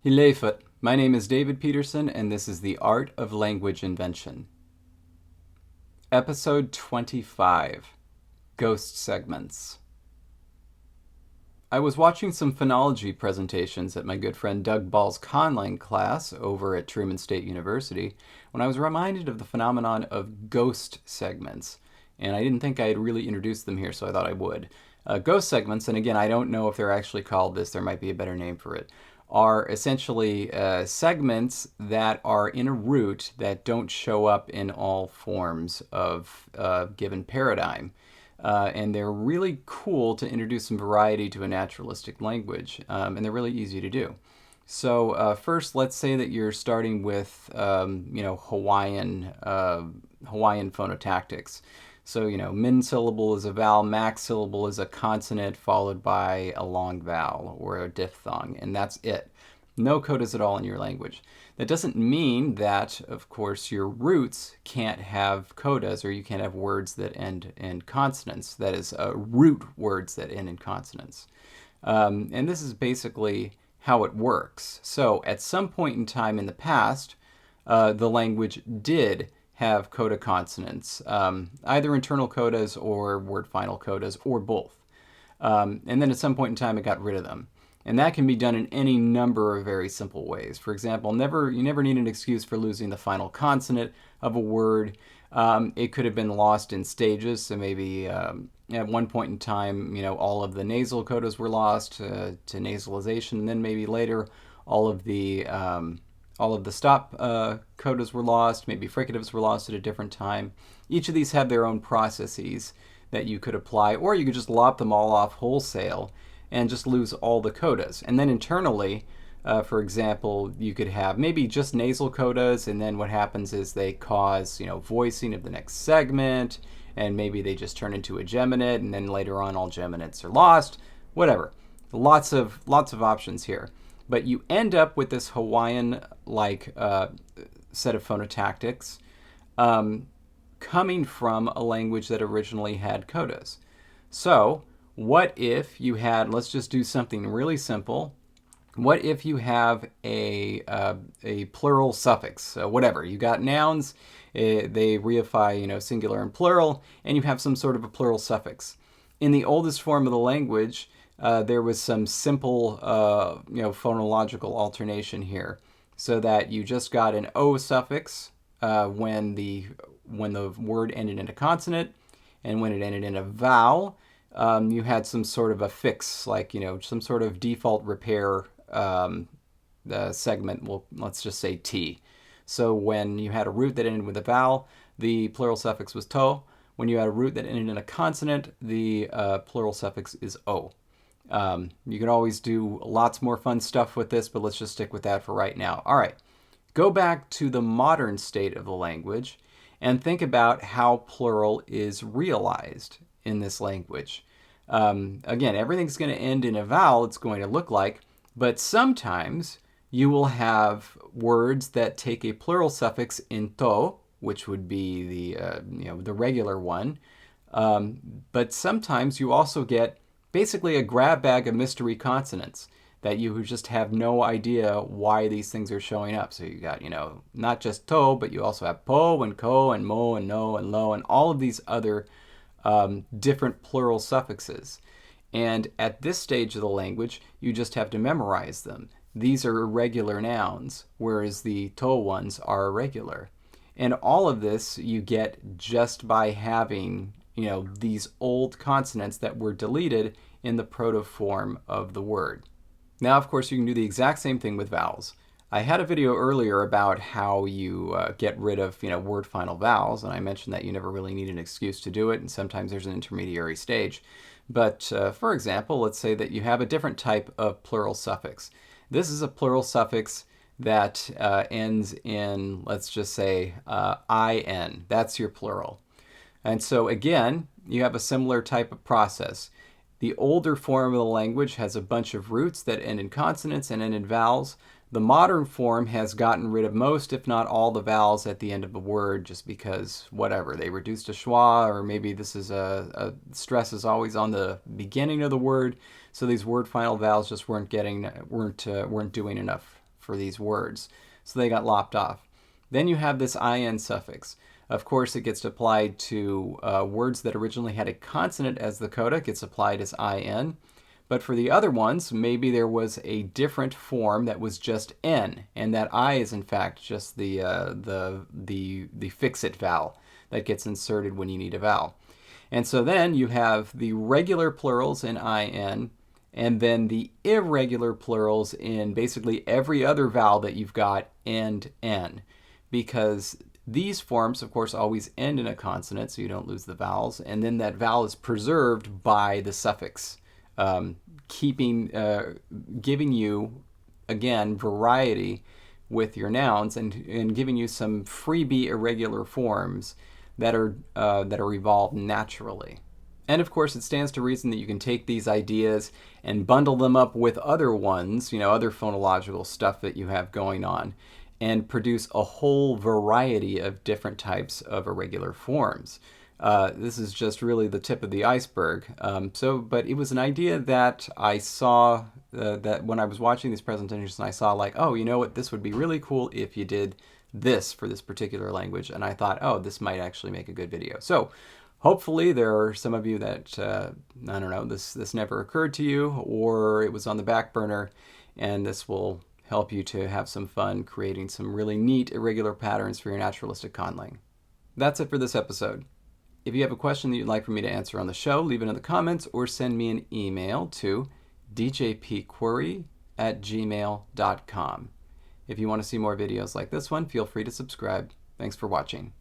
Hilefet. My name is David Peterson, and this is The Art of Language Invention. Episode 25, Ghost Segments. I was watching some phonology presentations at my good friend Doug Ball's Conlang class over at Truman State University when I was reminded of the phenomenon of ghost segments. And I didn't think I had really introduced them here, so I thought I would. Ghost segments, and again, I don't know if they're actually called this, there might be a better name for it, are essentially segments that are in a root that don't show up in all forms of a given paradigm. And they're really cool to introduce some variety to a naturalistic language, and they're really easy to do. So first, let's say that you're starting with Hawaiian phonotactics. So, min syllable is a vowel, max syllable is a consonant followed by a long vowel or a diphthong, and that's it. No codas at all in your language. That doesn't mean that, of course, your roots can't have codas, or you can't have words that end in consonants. That is, root words that end in consonants. And this is basically how it works. So at some point in time in the past, the language did have coda consonants, either internal codas or word final codas, or both. And then at some point in time, it got rid of them. And that can be done in any number of very simple ways. For example, you never need an excuse for losing the final consonant of a word. It could have been lost in stages. So maybe at one point in time, all of the nasal codas were lost to nasalization. And then maybe later, all of the stop codas were lost. Maybe fricatives were lost at a different time. Each of these have their own processes that you could apply, or you could just lop them all off wholesale and just lose all the codas. And then internally, for example, you could have maybe just nasal codas, and then what happens is they cause, voicing of the next segment, and maybe they just turn into a geminate, and then later on all geminates are lost. Whatever. Lots of options here. But you end up with this Hawaiian-like set of phonotactics coming from a language that originally had codas. So what if you had, let's just do something really simple. What if you have a plural suffix? So whatever, you got nouns, they reify, singular and plural, and you have some sort of a plural suffix. In the oldest form of the language, there was some simple, phonological alternation here, so that you just got an O suffix when the word ended in a consonant, and when it ended in a vowel, you had some sort of a fix, like, some sort of default repair segment. Well, let's just say T. So when you had a root that ended with a vowel, the plural suffix was to. When you had a root that ended in a consonant, the plural suffix is O. You can always do lots more fun stuff with this, but let's just stick with that for right now. All right, go back to the modern state of the language and think about how plural is realized in this language. Again, everything's going to end in a vowel, it's going to look like, but sometimes you will have words that take a plural suffix in to, which would be the regular one, but sometimes you also get basically a grab bag of mystery consonants that you just have no idea why these things are showing up. So you got, not just to, but you also have po and ko and mo and no and lo and all of these other different plural suffixes. And at this stage of the language, you just have to memorize them. These are irregular nouns, whereas the to ones are irregular. And all of this you get just by having, these old consonants that were deleted in the protoform of the word. Now, of course, you can do the exact same thing with vowels. I had a video earlier about how you get rid of, word final vowels, and I mentioned that you never really need an excuse to do it, and sometimes there's an intermediary stage. But for example, let's say that you have a different type of plural suffix. This is a plural suffix that ends in, let's just say, in. That's your plural. And so again, you have a similar type of process. The older form of the language has a bunch of roots that end in consonants and end in vowels. The modern form has gotten rid of most, if not all, the vowels at the end of a word, just because, whatever, they reduced a schwa, or maybe this is a stress is always on the beginning of the word, so these word final vowels just weren't doing enough for these words. So they got lopped off. Then you have this in suffix. Of course, it gets applied to words that originally had a consonant as the coda. It gets applied as in. But for the other ones, maybe there was a different form that was just n, and that I is in fact just the fix-it vowel that gets inserted when you need a vowel. And so then you have the regular plurals in in, and then the irregular plurals in basically every other vowel that you've got and n, because these forms, of course, always end in a consonant, so you don't lose the vowels, and then that vowel is preserved by the suffix, giving you, again, variety with your nouns and giving you some freebie irregular forms that are evolved naturally. And of course, it stands to reason that you can take these ideas and bundle them up with other ones, other phonological stuff that you have going on, and produce a whole variety of different types of irregular forms. This is just really the tip of the iceberg. But it was an idea that I saw that when I was watching these presentations, and I saw like, oh, you know what, this would be really cool if you did this for this particular language. And I thought, oh, this might actually make a good video. So hopefully there are some of you that, I don't know, this never occurred to you, or it was on the back burner, and this will help you to have some fun creating some really neat irregular patterns for your naturalistic conlang. That's it for this episode. If you have a question that you'd like for me to answer on the show, leave it in the comments or send me an email to djpquery@gmail.com. If you want to see more videos like this one, feel free to subscribe. Thanks for watching.